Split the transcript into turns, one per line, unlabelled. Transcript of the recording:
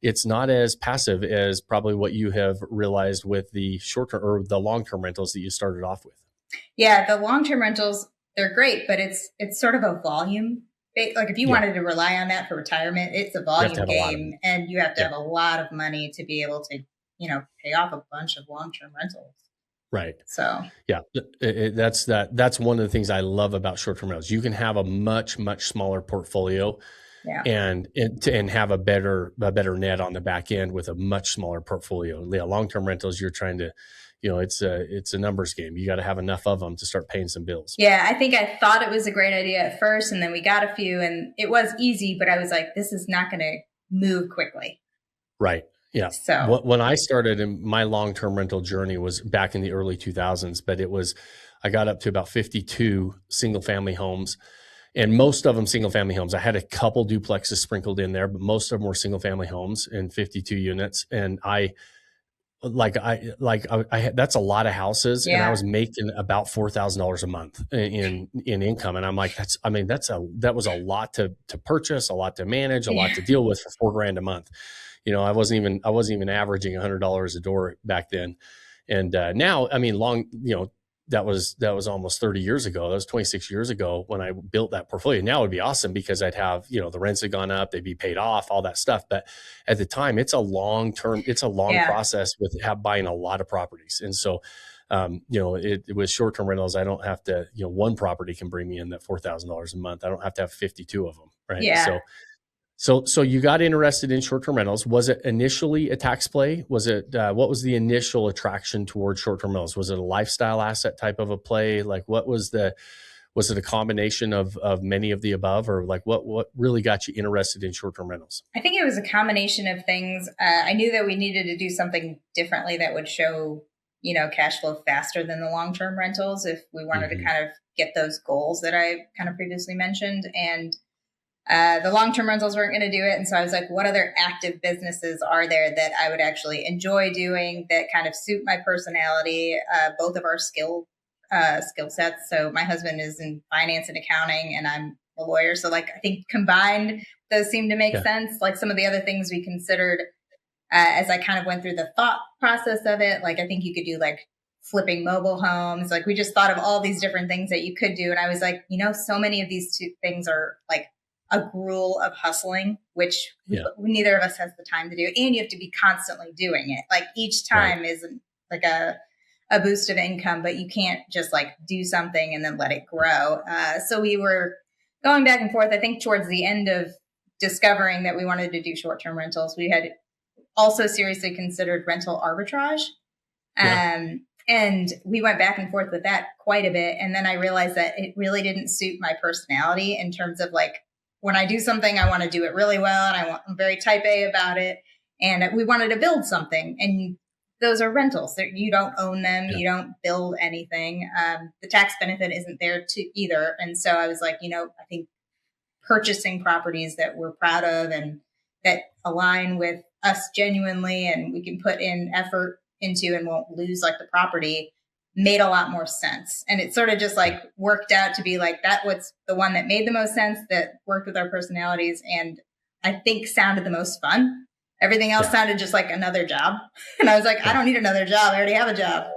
it's not as passive as probably what you have realized with the short-term or the long-term rentals that you started off with.
Yeah, the long-term rentals, they're great, but it's sort of a volume. Like if you
Yeah.
wanted to rely on that for retirement, it's a
You have to
volume
have a lot of them.
game, and you have to
Yeah.
have a lot of money to be able to, pay off a bunch of long-term rentals.
Right.
So,
Yeah. That's one of the things I love about short-term rentals. You can have a much, much smaller portfolio
yeah.
and have a better net on the back end with a much smaller portfolio. Yeah, long-term rentals, you're trying to, it's a numbers game. You got to have enough of them to start paying some bills.
Yeah, I think I thought it was a great idea at first, and then we got a few, and it was easy, but I was like, this is not going to move quickly.
Right. Yeah.
So,
When I started in my long-term rental journey was back in the early 2000s, but I got up to about 52 single family homes, and most of them single family homes. I had a couple duplexes sprinkled in there, but most of them were single family homes and 52 units. And that's a lot of houses, and I
yeah.
was making about $4,000 a month in income. And I'm like, that was a lot to purchase, a lot to manage, a lot
Yeah.
to deal with for $4,000 a month. I wasn't even averaging $100 a door back then. And now, I mean, that was almost 30 years ago. That was 26 years ago when I built that portfolio. Now it would be awesome because I'd have, the rents had gone up, they'd be paid off, all that stuff. But at the time, it's a long
Yeah.
process with buying a lot of properties. And so, with short-term rentals, I don't have to, one property can bring me in that $4,000 a month. I don't have to have 52 of them. Right.
Yeah.
So you got interested in short-term rentals. Was it initially a tax play? What was the initial attraction towards short-term rentals? Was it a lifestyle asset type of a play? Like was it a combination of many of the above, or like what really got you interested in short-term rentals?
I think it was a combination of things. I knew that we needed to do something differently that would show, cash flow faster than the long-term rentals if we wanted to
Mm-hmm.
kind of get those goals that I kind of previously mentioned. And the long-term rentals weren't going to do it. And so I was like, what other active businesses are there that I would actually enjoy doing that kind of suit my personality, both of our skill sets. So my husband is in finance and accounting, and I'm a lawyer. So like, I think combined, those seem to make
Yeah.
sense. Like some of the other things we considered as I kind of went through the thought process of it, like I think you could do like flipping mobile homes. Like we just thought of all these different things that you could do. And I was like, so many of these two things are like a gruel of hustling, which
Yeah.
neither of us has the time to do. And you have to be constantly doing it. Like each
Right.
time is like a boost of income, but you can't just like do something and then let it grow. So we were going back and forth. I think towards the end of discovering that we wanted to do short-term rentals, we had also seriously considered rental arbitrage.
Yeah.
And we went back and forth with that quite a bit. And then I realized that it really didn't suit my personality in terms of like, when I do something, I want to do it really well. And I'm very type A about it. And we wanted to build something. And those are rentals. You don't own them.
Yeah.
You don't build anything. The tax benefit isn't there to either. And so I was like, I think purchasing properties that we're proud of and that align with us genuinely and we can put in effort into and won't lose like the property made a lot more sense. And it sort of just like worked out to be like that was the one that made the most sense, that worked with our personalities, and I think sounded the most fun. Everything else
Yeah.
sounded just like another job. And I was like, I don't need another job. I already have a job.